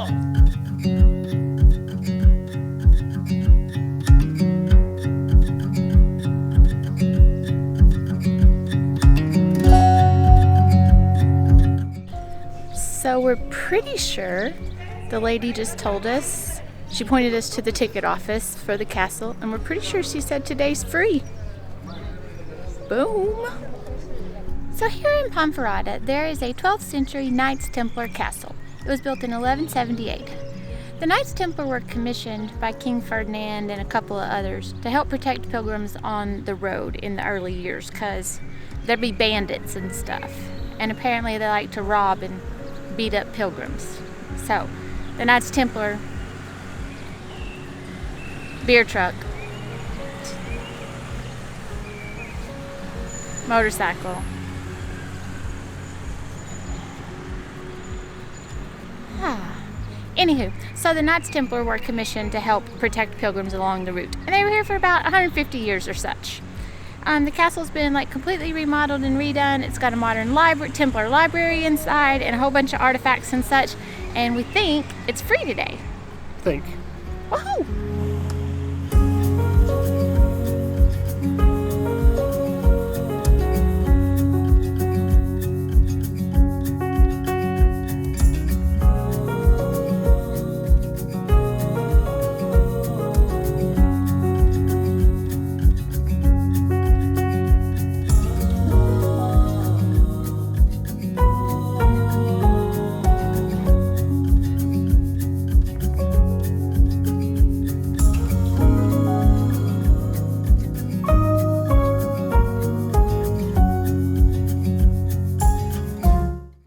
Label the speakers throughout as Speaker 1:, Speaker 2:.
Speaker 1: castle. So we're pretty sure the lady just told us, she pointed us to the ticket office for the castle, and we're pretty sure she said today's free. Boom. So here in Ponferrada, there is a 12th century Knights Templar castle. It was built in 1178. The Knights Templar were commissioned by King Ferdinand and a couple of others to help protect pilgrims on the road in the early years, because there'd be bandits and stuff. And apparently they like to rob and beat up pilgrims. So, the Knights Templar, beer truck, motorcycle. Anywho, so the Knights Templar were commissioned to help protect pilgrims along the route, and they were here for about 150 years or such. The castle's been like completely remodeled and redone. It's got a modern Templar library inside and a whole bunch of artifacts and such, and we think it's free today. Woohoo!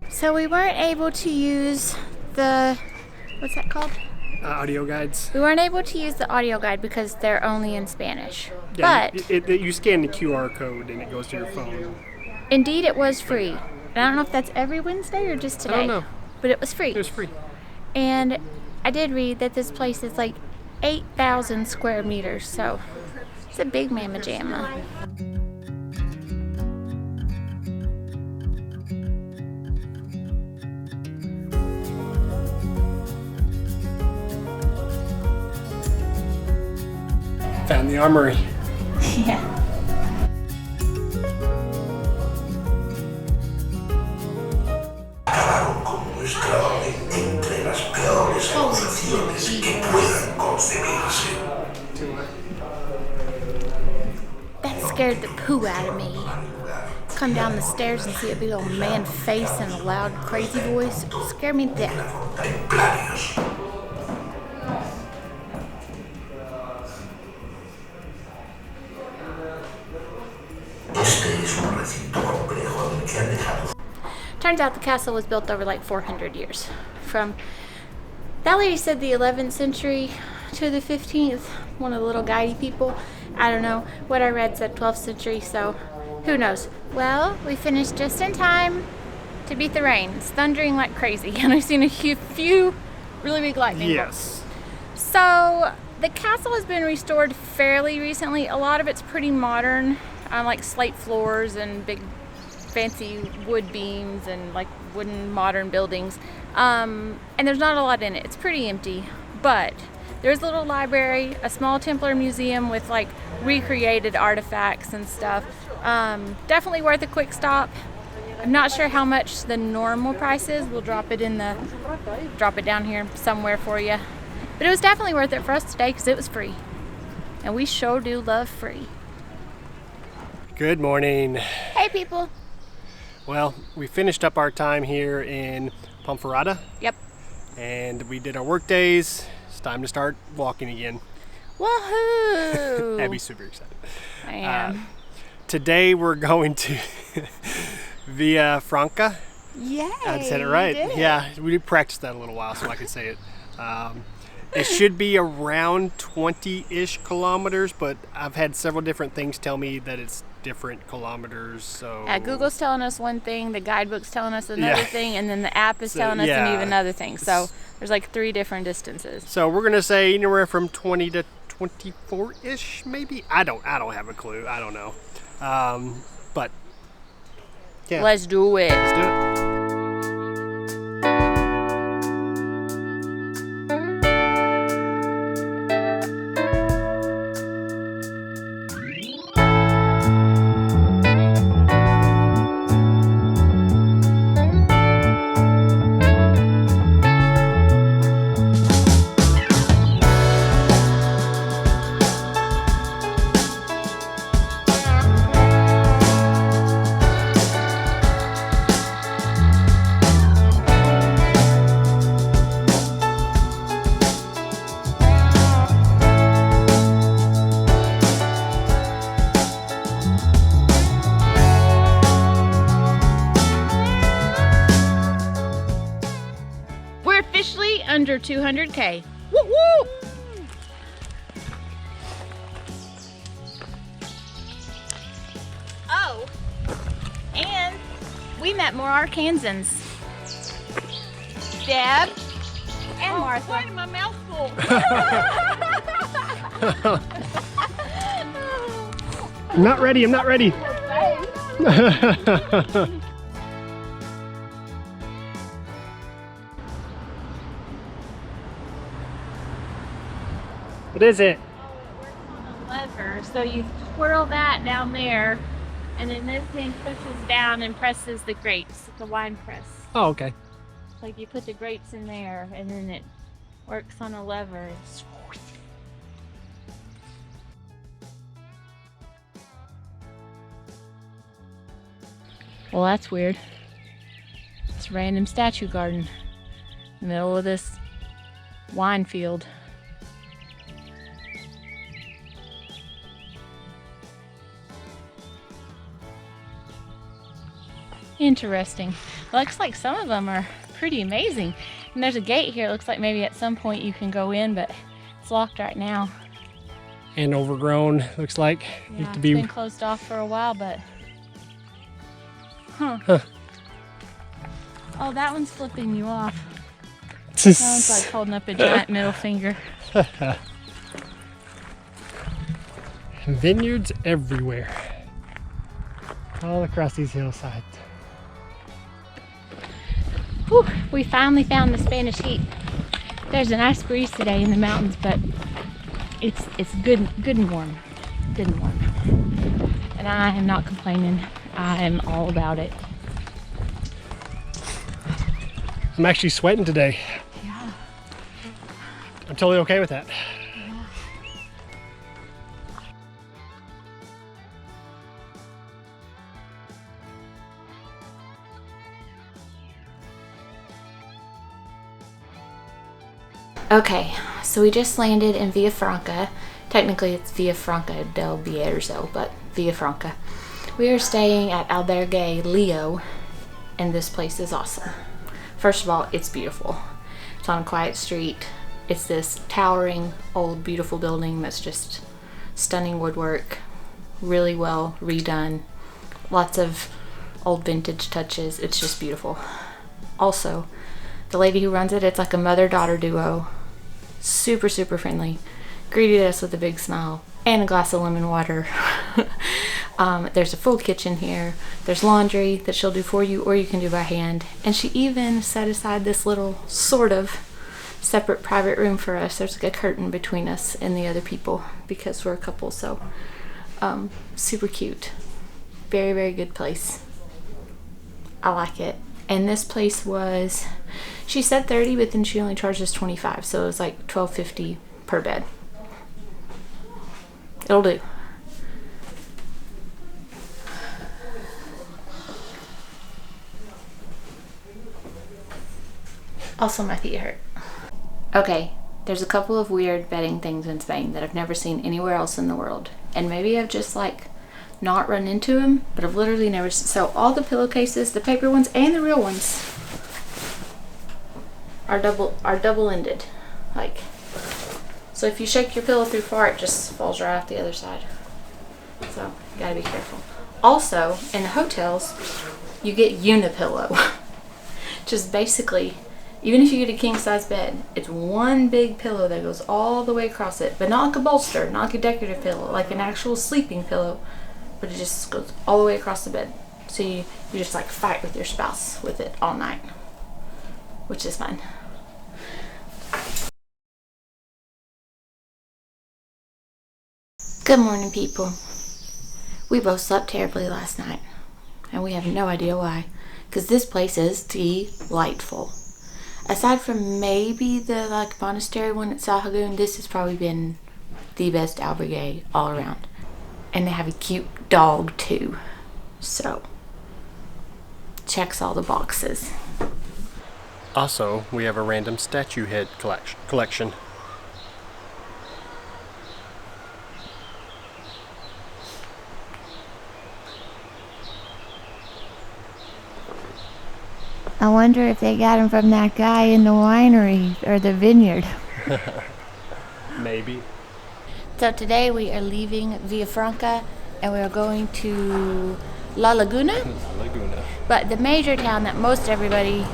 Speaker 1: So we weren't able to use the, what's that called?
Speaker 2: Audio guides.
Speaker 1: We weren't able to use the audio guide because they're only in Spanish.
Speaker 2: Yeah,
Speaker 1: but
Speaker 2: you scan the QR code and it goes to your phone.
Speaker 1: Indeed, it was free. And I don't know if that's every Wednesday or just today.
Speaker 2: I don't know.
Speaker 1: But it was free.
Speaker 2: It was free.
Speaker 1: And I did read that this place is like 8,000 square meters, so it's a big mamma jamma.
Speaker 2: Found the armory.
Speaker 1: Yeah.
Speaker 3: Acabaron con nuestra orden entre las peores acusaciones que puedan concebirse.
Speaker 1: That scared the poo out of me. Come down the stairs and see a big old man face in a loud, crazy voice. It scared me to death.
Speaker 3: Templarios. Este es un recinto complejo del que han dejado.
Speaker 1: Turns out the castle was built over like 400 years. From, that lady said the 11th century to the 15th. One of the little guidey people. I don't know. What I read said 12th century, so who knows. Well, we finished just in time to beat the rain. It's thundering like crazy, and we've seen a few really big lightning bolts.
Speaker 2: Yes.
Speaker 1: So the castle has been restored fairly recently. A lot of it's pretty modern, like slate floors and big fancy wood beams and like wooden modern buildings. And there's not a lot in it. It's pretty empty, but there's a little library, a small Templar museum with like recreated artifacts and stuff. Definitely worth a quick stop. I'm not sure how much the normal price is. We'll drop it down here somewhere for you. But it was definitely worth it for us today because it was free. And we sure do love free.
Speaker 2: Good morning.
Speaker 1: Hey people.
Speaker 2: Well, we finished up our time here in Ponferrada.
Speaker 1: Yep.
Speaker 2: And we did our work days. It's time to start walking again.
Speaker 1: Woohoo!
Speaker 2: Abby's super excited.
Speaker 1: I am.
Speaker 2: Today we're going to Via Franca.
Speaker 1: Yay!
Speaker 2: I said it right.
Speaker 1: You did.
Speaker 2: Yeah, we practiced that a little while so I could say it. It should be around 20-ish kilometers, but I've had several different things tell me that it's different kilometers. So
Speaker 1: Google's telling us one thing, the guidebook's telling us another thing, and then the app is telling us
Speaker 2: yeah.
Speaker 1: an even another thing. So there's like 3 different distances.
Speaker 2: So we're gonna say anywhere from 20 to 24-ish, maybe. I don't have a clue. I don't know. But yeah,
Speaker 1: Let's do it.
Speaker 2: let's do it.
Speaker 1: officially under 200K. Woo woo! Oh, and we met more Arkansans. Deb and Martha.
Speaker 4: Why my mouth full?
Speaker 2: I'm not ready, I'm not ready. What is it?
Speaker 1: Lever, so you twirl that down there, and then this thing pushes down and presses the grapes. It's a wine press.
Speaker 2: Oh, okay.
Speaker 1: Like you put the grapes in there, and then it works on a lever. Well, that's weird. It's a random statue garden in the middle of this wine field. Interesting. Looks like some of them are pretty amazing. And there's a gate here. It looks like maybe at some point you can go in, but it's locked right now.
Speaker 2: And overgrown, looks like.
Speaker 1: Yeah,
Speaker 2: to be...
Speaker 1: it's been closed off for a while, but... Huh. Oh, that one's flipping you off. That one's like holding up a giant middle finger.
Speaker 2: Vineyards everywhere. All across these hillsides.
Speaker 1: Whew, we finally found the Spanish heat. There's a nice breeze today in the mountains, but it's good and warm. Good and warm. And I am not complaining. I am all about it.
Speaker 2: I'm actually sweating today.
Speaker 1: Yeah.
Speaker 2: I'm totally okay with that.
Speaker 1: Yeah. Okay, so we just landed in Villafranca. Technically it's Villafranca del Bierzo, but Villafranca. We are staying at Albergue Leo, and this place is awesome. First of all, it's beautiful. It's on a quiet street. It's this towering, old, beautiful building that's just stunning woodwork, really well redone, lots of old vintage touches. It's just beautiful. Also, the lady who runs it, it's like a mother-daughter duo. Super, super friendly. Greeted us with a big smile and a glass of lemon water. There's a full kitchen here. There's laundry that she'll do for you, or you can do by hand. And she even set aside this little sort of separate private room for us. There's like a curtain between us and the other people because we're a couple. So super cute. Very, very good place. I like it. And this place was, she said 30, but then she only charged us 25, so it was like $12.50 per bed. It'll do. Also, my feet hurt. Okay, there's a couple of weird bedding things in Spain that I've never seen anywhere else in the world, and maybe I've just like not run into them, but I've literally never seen. So all the pillowcases, the paper ones and the real ones, are double-ended. Like, so if you shake your pillow too far, it just falls right off the other side. So you gotta be careful. Also, in the hotels, you get Unipillow. Just basically, even if you get a king-size bed, it's one big pillow that goes all the way across it, but not like a bolster, not like a decorative pillow, like an actual sleeping pillow. But it just goes all the way across the bed. So you just like fight with your spouse with it all night, which is fun. Good morning, people. We both slept terribly last night, and we have no idea why, because this place is delightful. Aside from maybe the like monastery one at Sahagún, this has probably been the best albergue all around. And they have a cute dog too, so checks all the boxes.
Speaker 2: Also, we have a random statue head collection.
Speaker 1: I wonder if they got them from that guy in the winery or the vineyard.
Speaker 2: Maybe.
Speaker 1: So today we are leaving Villafranca and we are going to La Laguna.
Speaker 2: La Laguna.
Speaker 1: But the major town that most everybody,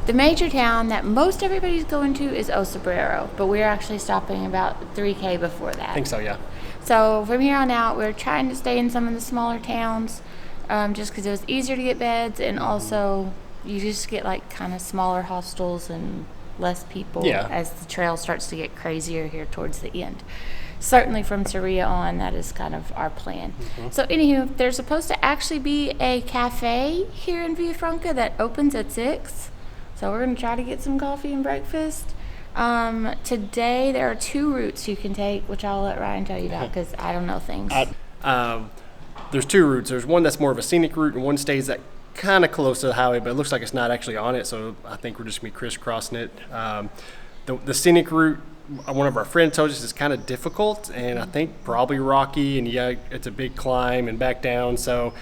Speaker 1: the major town that most everybody's going to is El Sombrero. But we're actually stopping about 3K before that.
Speaker 2: I think so, yeah.
Speaker 1: So from here on out, we're trying to stay in some of the smaller towns, just because it was easier to get beds, and also you just get like kind of smaller hostels and less people as the trail starts to get crazier here towards the end. Certainly from Sarria on, that is kind of our plan. So anywho, there's supposed to actually be a cafe here in Villafranca that opens at 6. So we're going to try to get some coffee and breakfast. Today there are 2 routes you can take, which I'll let Ryan tell you about because I don't know things.
Speaker 2: There's 2 routes. There's one that's more of a scenic route, and one stays that kind of close to the highway, but it looks like it's not actually on it, so I think we're just going to be crisscrossing it. The scenic route, one of our friends told us, is kind of difficult, and I think probably rocky, and it's a big climb and back down. So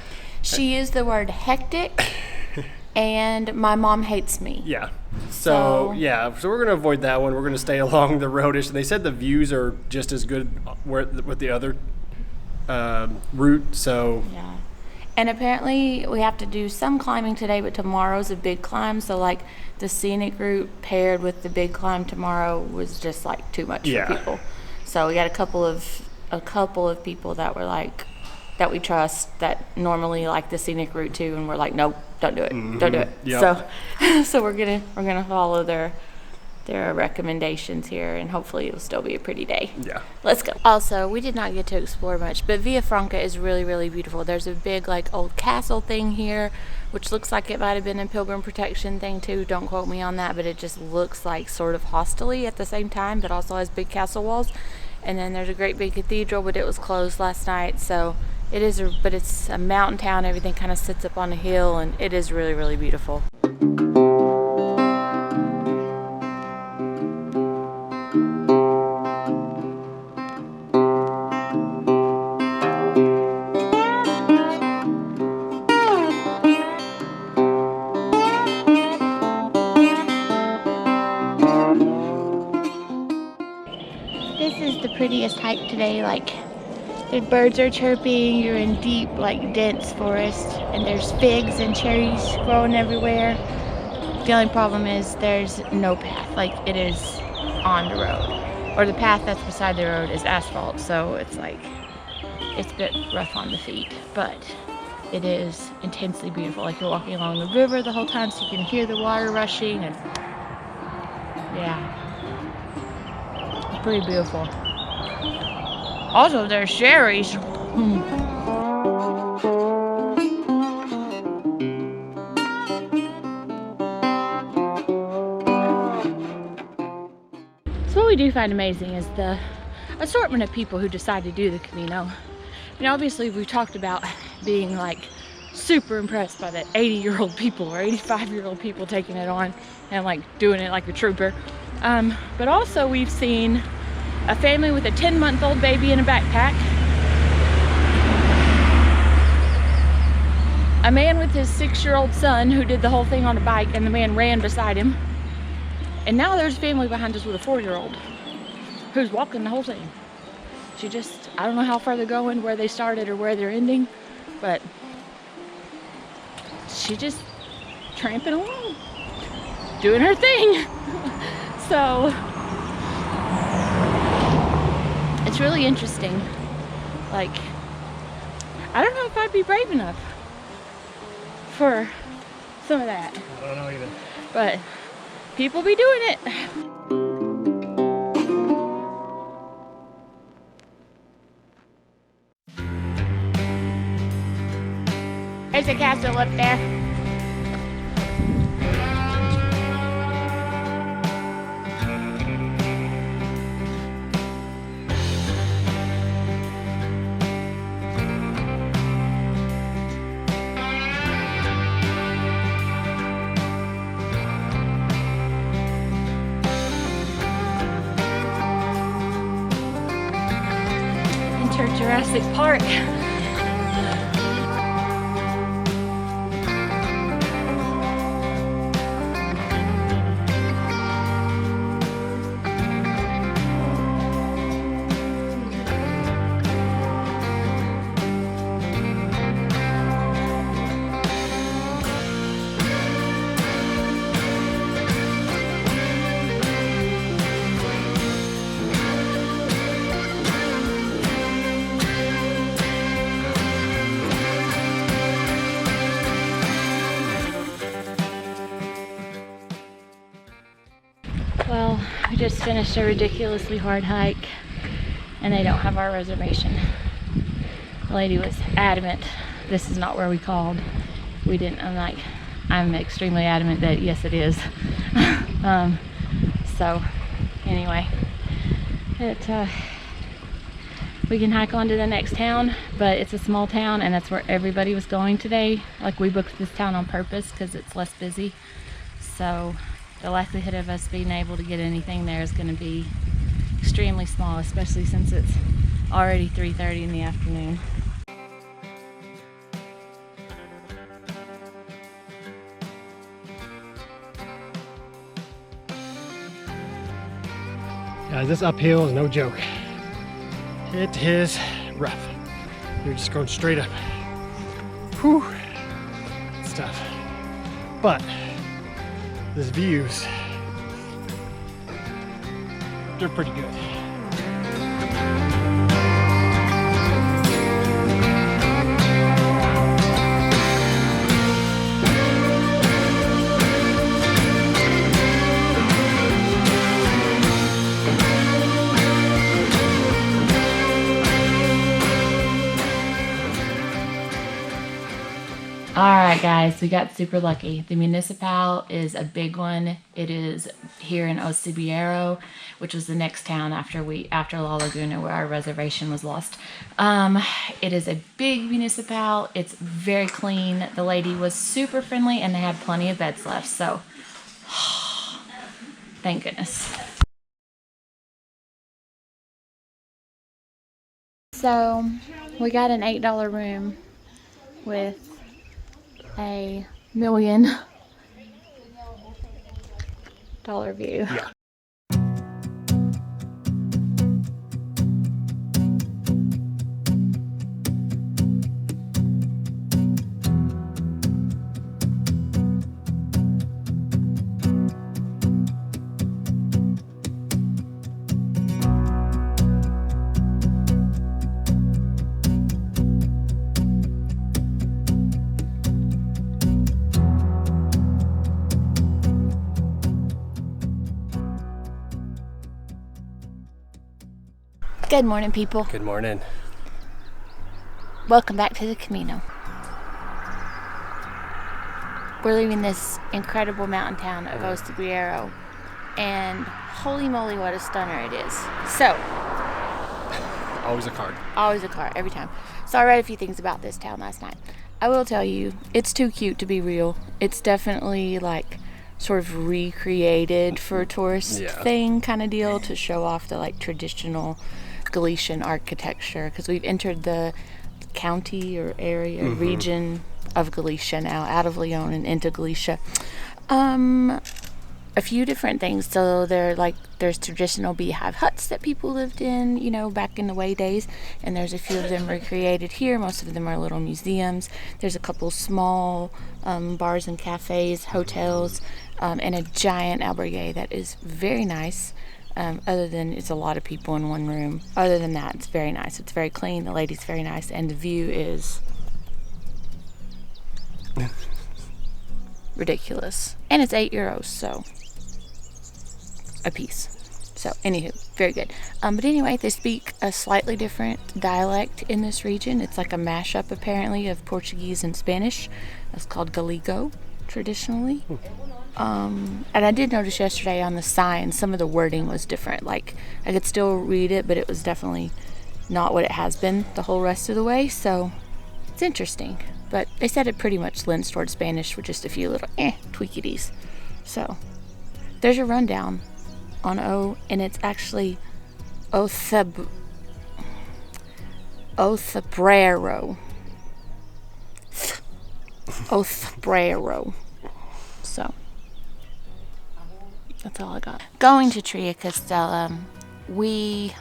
Speaker 1: she used the word hectic, and my mom hates me.
Speaker 2: Yeah. So we're going to avoid that one. We're going to stay along the roadish. And they said the views are just as good with the other route. So
Speaker 1: yeah. And apparently we have to do some climbing today, but tomorrow's a big climb. So like the scenic route paired with the big climb tomorrow was just like too much for people. So we got a couple of people that were like, that we trust, that normally like the scenic route too, and we're like, nope, don't do it, don't do it. Yep. So we're gonna follow their recommendations here, and hopefully it'll still be a pretty day. Yeah. Let's go. Also, we did not get to explore much, but Villafranca is really, really beautiful. There's a big like old castle thing here, which looks like it might have been a pilgrim protection thing too. Don't quote me on that, but it just looks like sort of hostel-y at the same time, but also has big castle walls. And then there's a great big cathedral, but it was closed last night, so but it's a mountain town. Everything kind of sits up on a hill, and it is really, really beautiful. This is the prettiest hike today. Like, the birds are chirping, you're in deep, like, dense forest, and there's figs and cherries growing everywhere. The only problem is there's no path. Like, it is on the road. Or the path that's beside the road is asphalt, so it's like, it's a bit rough on the feet, but it is intensely beautiful. Like, you're walking along the river the whole time, so you can hear the water rushing, and yeah, it's pretty beautiful. Also, there's cherries. So what we do find amazing is the assortment of people who decide to do the Camino. I mean, obviously we've talked about being like super impressed by the 80-year-old people or 85-year-old people taking it on and like doing it like a trooper. But also we've seen a family with a 10-month-old baby in a backpack, a man with his 6-year-old son who did the whole thing on a bike, and the man ran beside him, and now there's a family behind us with a 4-year-old who's walking the whole thing. I don't know how far they're going, where they started or where they're ending, but she just tramping along, doing her thing. So it's really interesting. Like, I don't know if I'd be brave enough for some of that.
Speaker 2: I don't know either.
Speaker 1: But people be doing it. There's a castle up there. Jurassic Park. Well, we just finished a ridiculously hard hike and they don't have our reservation. The lady was adamant this is not where we called. We didn't. I'm extremely adamant that yes it is. So anyway, we can hike on to the next town, but it's a small town and that's where everybody was going today. Like, we booked this town on purpose because it's less busy. So the likelihood of us being able to get anything there is going to be extremely small, especially since it's already 3:30 in the afternoon.
Speaker 2: Guys, this uphill is no joke. It is rough. You're just going straight up. Whew. It's tough. But these views, they're pretty good.
Speaker 1: Alright guys, we got super lucky. The Municipal is a big one. It is here in Ocibiero, which was the next town after La Laguna, where our reservation was lost. It is a big Municipal. It's very clean. The lady was super friendly and they had plenty of beds left, so thank goodness. So we got an $8 room with a $1 million view.
Speaker 2: Yeah.
Speaker 1: Good morning, people.
Speaker 2: Good morning.
Speaker 1: Welcome back to the Camino. We're leaving this incredible mountain town of Ocibiero, and holy moly, what a stunner it is. So,
Speaker 2: Always a card.
Speaker 1: always a car, every time. So I read a few things about this town last night. I will tell you, it's too cute to be real. It's definitely like sort of recreated for a tourist thing kind of deal to show off the like traditional Galician architecture, because we've entered the county or area region of Galicia now, out of Leon and into Galicia. A few different things. So there's traditional beehive huts that people lived in, you know, back in the way days, and there's a few of them recreated here. Most of them are little museums. There's a couple small bars and cafes, hotels, and a giant albergue that is very nice. Other than it's a lot of people in one room. Other than that, it's very nice. It's very clean. The lady's very nice, and the view is ridiculous. And it's €8, so a piece. So, anywho, very good. But anyway, they speak a slightly different dialect in this region. It's like a mashup, apparently, of Portuguese and Spanish. It's called Gallego, traditionally. And I did notice yesterday on the sign, some of the wording was different. Like, I could still read it, but it was definitely not what it has been the whole rest of the way. So, it's interesting. But they said it pretty much lends towards Spanish with just a few little tweakities. So, there's your rundown on O, and it's actually Ocibiero. Ocibiero. So, that's all I got. Going to Tria Castellum, we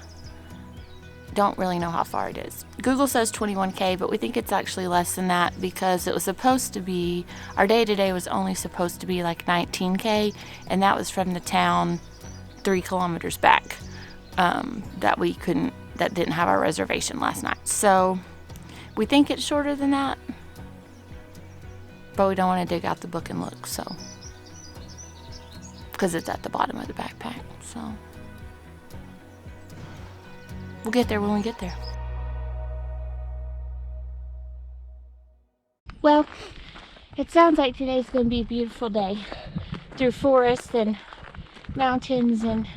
Speaker 1: don't really know how far it is. Google says 21K, but we think it's actually less than that because it was supposed to be, our day today was only supposed to be like 19K, and that was from the town 3 kilometers back that didn't have our reservation last night. So we think it's shorter than that, but we don't want to dig out the book and look, so because it's at the bottom of the backpack. So we'll get there when we get there. Well, it sounds like today's going to be a beautiful day through forests and mountains and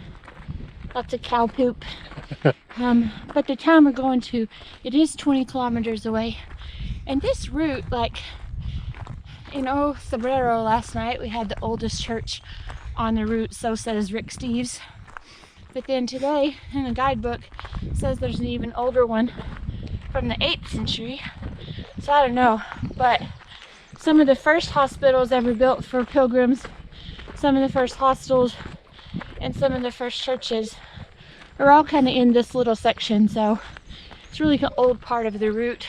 Speaker 1: lots of cow poop. But the town we're going to, it is 20 kilometers away. And this route, like in Sombrero last night, we had the oldest church on the route, so says Rick Steves. But then today, in the guidebook, it says there's an even older one from the 8th century. So I don't know, but some of the first hospitals ever built for pilgrims, some of the first hostels, and some of the first churches are all kind of in this little section. So it's really an old part of the route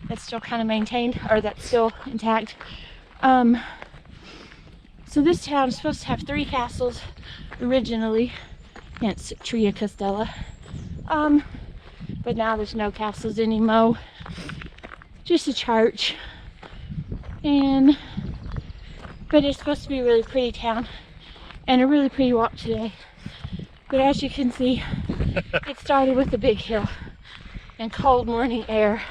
Speaker 1: that's still kind of maintained, or that's still intact. So this town is supposed to have 3 castles originally, hence Tria Castella. But now there's no castles anymore, just a church. But it's supposed to be a really pretty town and a really pretty walk today. But as you can see, it started with a big hill and cold morning air.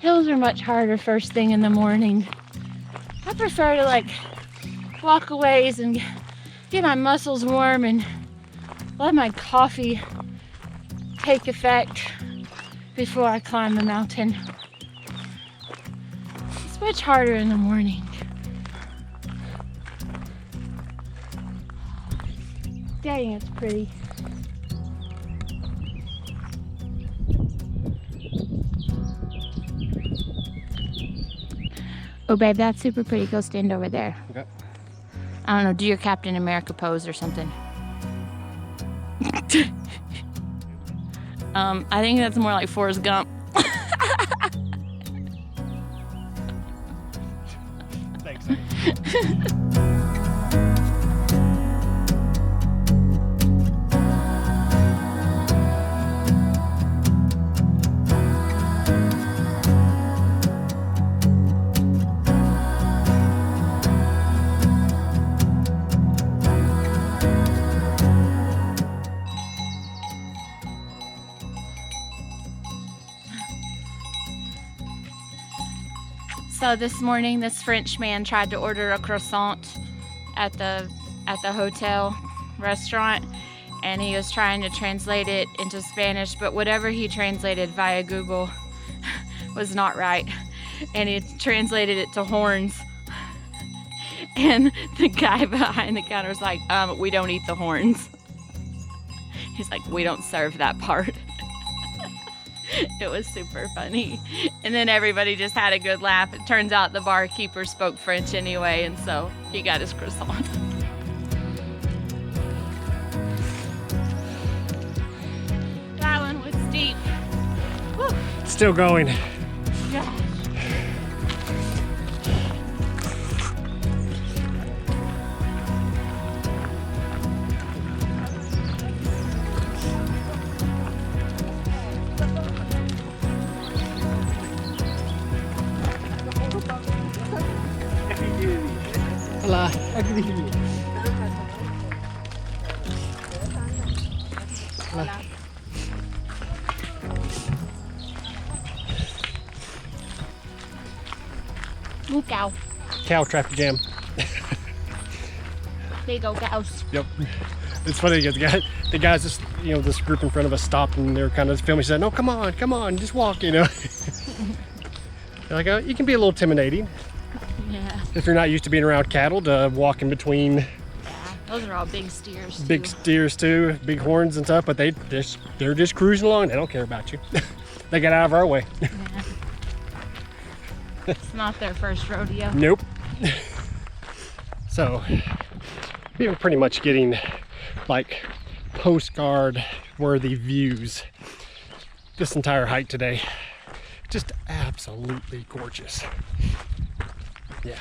Speaker 1: Hills are much harder first thing in the morning. I prefer to like walk a ways and get my muscles warm and let my coffee take effect before I climb the mountain. It's much harder in the morning. Dang, it's pretty. Oh babe, that's super pretty. Go stand over there.
Speaker 2: Okay.
Speaker 1: I don't know, do your Captain America pose or something. I think that's more like Forrest Gump.
Speaker 2: Thanks.
Speaker 1: So this morning, this French man tried to order a croissant at the hotel restaurant, and he was trying to translate it into Spanish, but whatever he translated via Google was not right, and he translated it to horns. And the guy behind the counter was like, we don't eat the horns. He's like, we don't serve that part. It was super funny. And then everybody just had a good laugh. It turns out the barkeeper spoke French anyway, and so he got his croissant. That one was steep. Woo.
Speaker 2: Still going.
Speaker 1: Yeah.
Speaker 2: Hola. Hola.
Speaker 1: Ooh, cow.
Speaker 2: Cow traffic jam.
Speaker 1: There you go, cows.
Speaker 2: Yep. It's funny because the guys just, this group in front of us stopped and they were kind of filming. She said, no, come on, just walk, They're like, oh, you can be a little intimidating.
Speaker 1: Yeah.
Speaker 2: If you're not used to being around cattle, to walk in between.
Speaker 1: Yeah, those are all big steers.
Speaker 2: Big steers too, big horns and stuff, but they're just cruising along. They don't care about you. They get out of our way.
Speaker 1: Yeah. It's not their first rodeo.
Speaker 2: Nope. So we were pretty much getting like postcard worthy views this entire hike today. Just absolutely gorgeous. Yeah.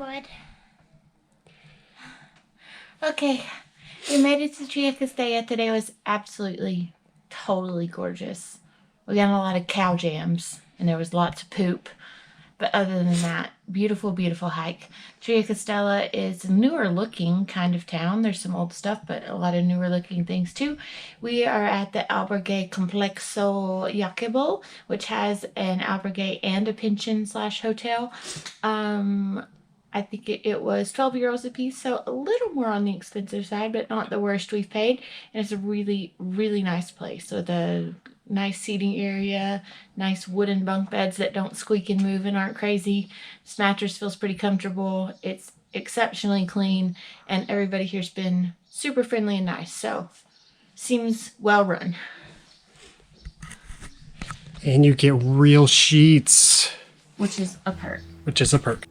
Speaker 4: bud. Okay, we made it to Tria Castella. Today was absolutely, totally gorgeous. We got a lot of cow jams, and there was lots of poop. But other than that, beautiful, beautiful hike. Tria Castella is a newer looking kind of town. There's some old stuff, but a lot of newer looking things too. We are at the Albergue Complexo Yaquebol, which has an albergue and a pension / hotel. I think it was 12 euros a piece, so a little more on the expensive side, but not the worst we've paid. And it's a really, really nice place. So the nice seating area, nice wooden bunk beds that don't squeak and move and aren't crazy. This mattress feels pretty comfortable. It's exceptionally clean, and everybody here's been super friendly and nice. So seems well run.
Speaker 2: And you get real sheets,
Speaker 4: Which is a perk.
Speaker 2: which is a perk.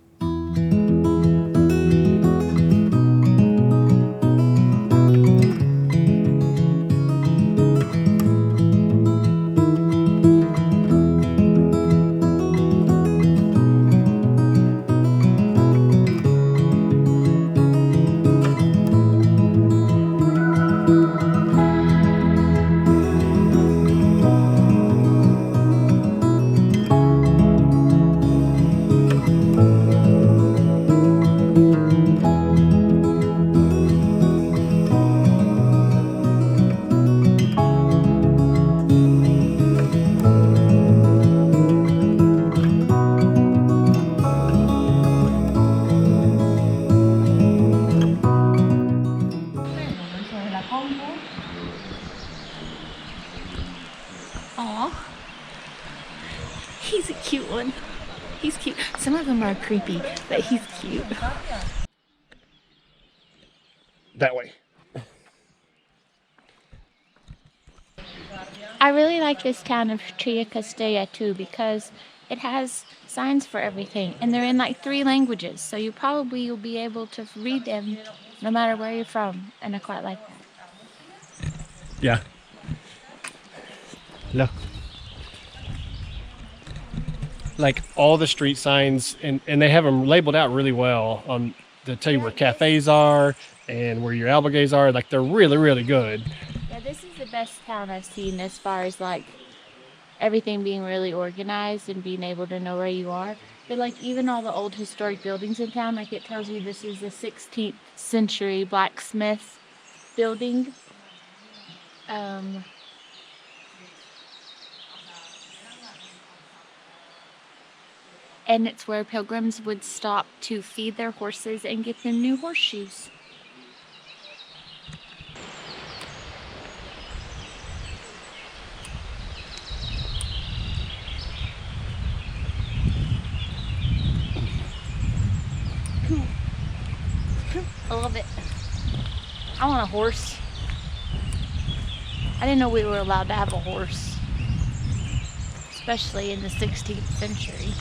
Speaker 4: Aw. He's a cute one. He's cute. Some of them are creepy, but he's cute.
Speaker 2: That way.
Speaker 4: I really like this town of Tria Castella too because it has signs for everything, and they're in like 3 languages, so you'll be able to read them no matter where you're from, and I quite like that.
Speaker 2: Yeah. Look. Like all the street signs, and they have them labeled out really well on to tell you where cafes are and where your albergues are. Like they're really, really good.
Speaker 4: Yeah, this is the best town I've seen as far as like everything being really organized and being able to know where you are. But like even all the old historic buildings in town, like it tells you this is a 16th century blacksmith building. And it's where pilgrims would stop to feed their horses and get them new horseshoes. I love it. I want a horse. I didn't know we were allowed to have a horse, especially in the 16th century.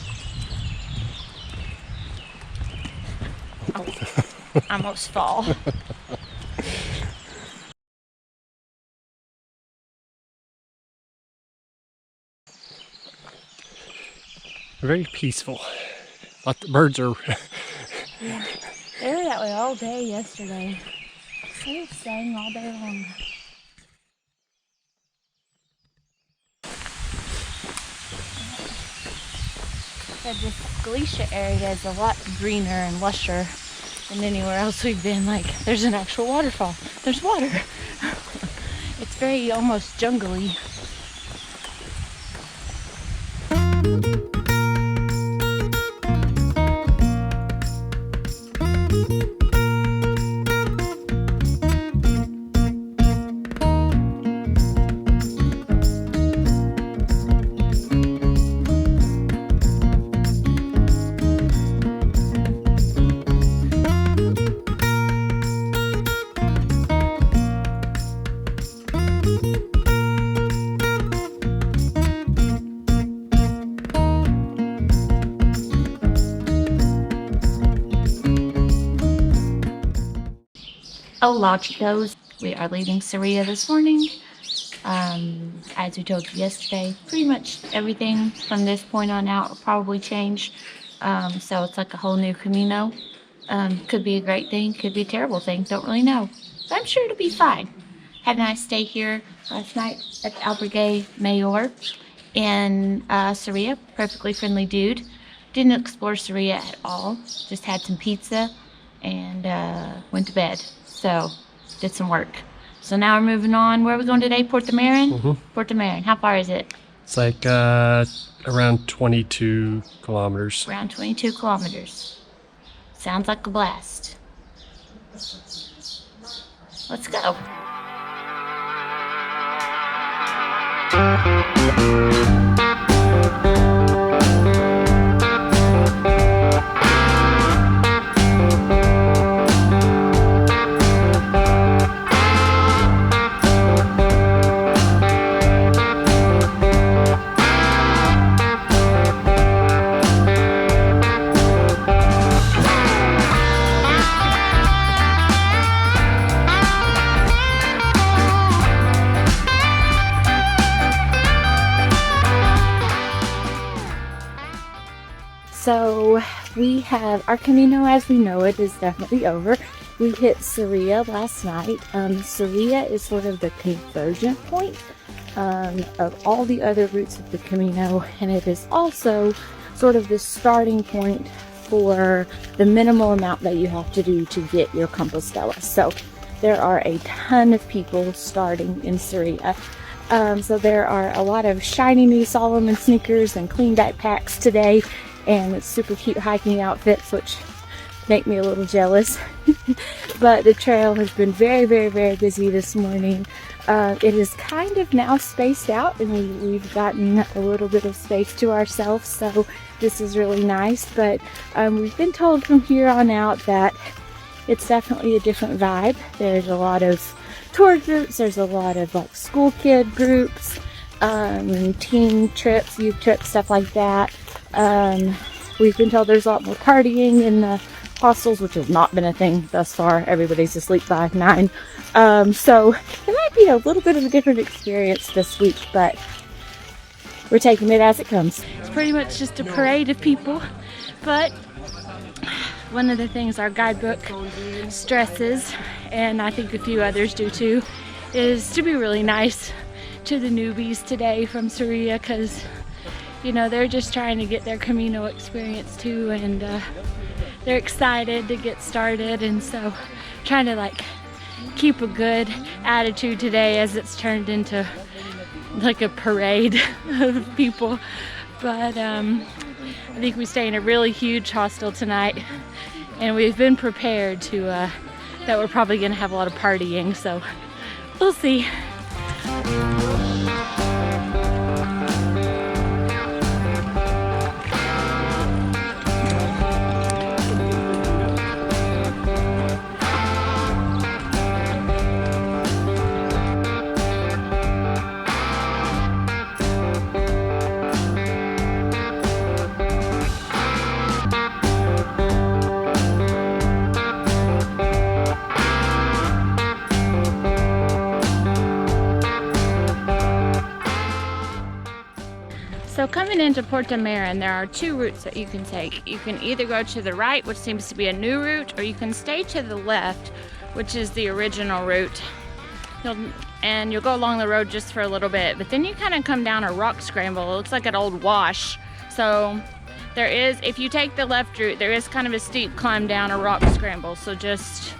Speaker 4: Oh, I almost fall.
Speaker 2: Very peaceful. But the birds are.
Speaker 4: Yeah, they were that way all day yesterday. They sang all day long. Said this Galicia area is a lot greener and lusher than anywhere else we've been. Like, there's an actual waterfall. There's water. It's very almost jungly. Hola chicos, we are leaving Sarria this morning. As we told you yesterday, pretty much everything from this point on out will probably change. So it's like a whole new Camino. Could be a great thing, could be a terrible thing, don't really know. But I'm sure it'll be fine. Had a nice stay here last night at the Albergue Mayor in Saria. Perfectly friendly dude. Didn't explore Saria at all. Just had some pizza and went to bed. So, did some work. So now we're moving on. Where are we going today? Puerto Marin?
Speaker 2: Mhm.
Speaker 4: Puerto Marin. How far is it?
Speaker 2: It's like around 22 kilometers.
Speaker 4: Around 22 kilometers. Sounds like a blast. Let's go.
Speaker 1: So we have our Camino as we know it is definitely over. We hit Saria last night. Saria is sort of the conversion point of all the other routes of the Camino, and it is also sort of the starting point for the minimal amount that you have to do to get your Compostela. So there are a ton of people starting in Saria. So there are a lot of shiny new Solomon sneakers and clean backpacks today, and super cute hiking outfits, which make me a little jealous. But the trail has been very, very, very busy this morning. It is kind of now spaced out, and we've gotten a little bit of space to ourselves, so this is really nice. But we've been told from here on out that it's definitely a different vibe. There's a lot of tour groups, there's a lot of like school kid groups, teen trips, youth trips, stuff like that. We've been told there's a lot more partying in the hostels, which has not been a thing thus far. Everybody's asleep by 9. So it might be a little bit of a different experience this week, but we're taking it as it comes. It's pretty much just a parade of people, but one of the things our guidebook stresses, and I think a few others do too, is to be really nice to the newbies today from Saria, because you know, they're just trying to get their Camino experience too, and they're excited to get started, and so trying to like keep a good attitude today as it's turned into like a parade of people. But I think we stay in a really huge hostel tonight, and we've been prepared to that we're probably gonna have a lot of partying, so we'll see. So coming into Puerto Marin, there are 2 routes that you can take. You can either go to the right, which seems to be a new route, or you can stay to the left, which is the original route. You'll go along the road just for a little bit, but then you kind of come down a rock scramble. It looks like an old wash. So there is, if you take the left route, there is kind of a steep climb down a rock scramble. So just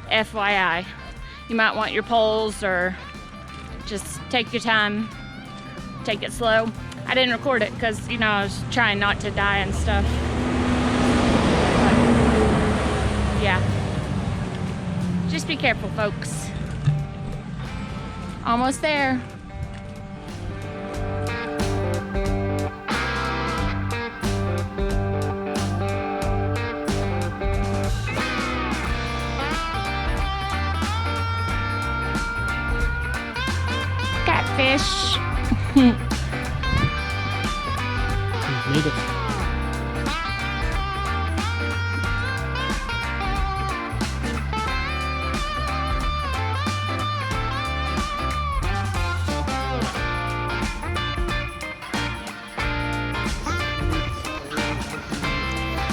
Speaker 1: FYI, you might want your poles, or just take your time, take it slow. I didn't record it because, you know, I was trying not to die and stuff. But, yeah. Just be careful, folks. Almost there. Catfish.
Speaker 2: Made it.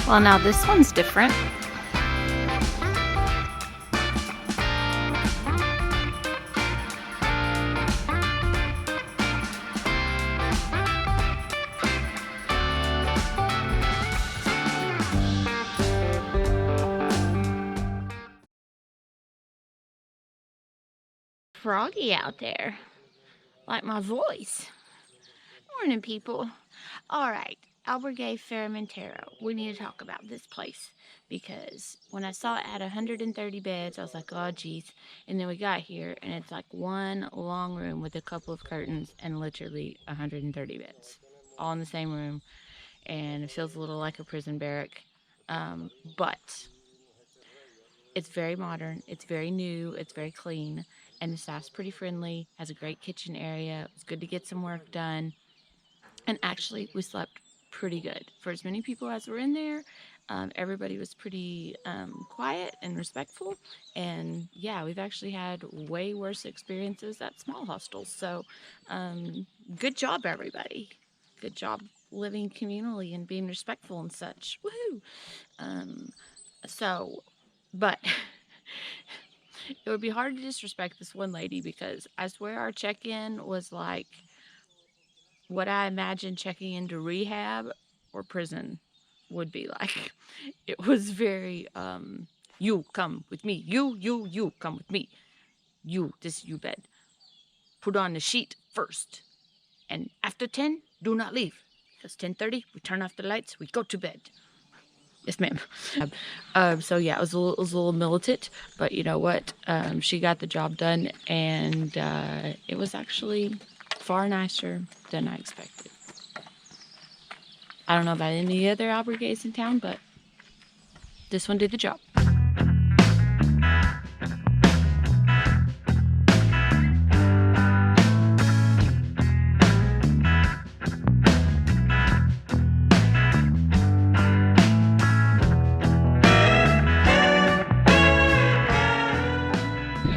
Speaker 1: Well, now this one's different.
Speaker 4: froggy out there. Like my voice. Morning, people. All right, Albergue Fermentero. We need to talk about this place because when I saw it had 130 beds, I was like, oh, geez. And then we got here, and it's like one long room with a couple of curtains and literally 130 beds, all in the same room. And it feels a little like a prison barrack, but it's very modern, it's very new, it's very clean, and the staff's pretty friendly, has a great kitchen area. It's good to get some work done. And actually, we slept pretty good. For as many people as were in there, everybody was pretty quiet and respectful. And yeah, we've actually had way worse experiences at small hostels. So good job, everybody. Good job living communally and being respectful and such. Woohoo! But it would be hard to disrespect this one lady because I swear our check-in was like what I imagine checking into rehab or prison would be like. It was very, you come with me. You come with me. This is your bed. Put on the sheet first. And after 10, do not leave. Because 10:30, we turn off the lights, we go to bed. Yes, ma'am. So yeah, it was a little militant, but you know what? She got the job done, and it was actually far nicer than I expected. I don't know about any other albergues in town, but this one did the job.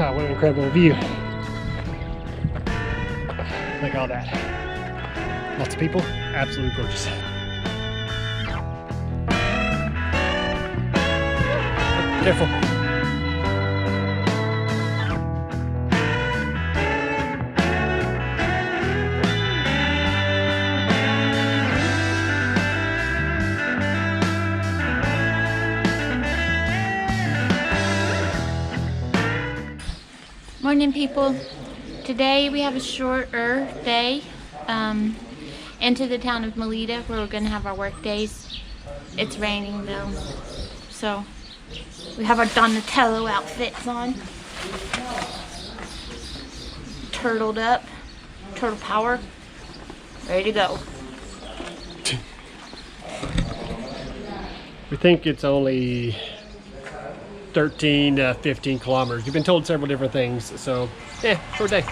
Speaker 2: Oh, what an incredible view. Look at all that. Lots of people, absolutely gorgeous. Careful.
Speaker 4: Morning, people. Today we have a shorter day into the town of Melide where we're going to have our work days. It's raining though, so we have our Donatello outfits on. Turtled up, turtle power, ready to go.
Speaker 2: We think it's only 13 to 15 kilometers. We've been told several different things, so yeah, short day.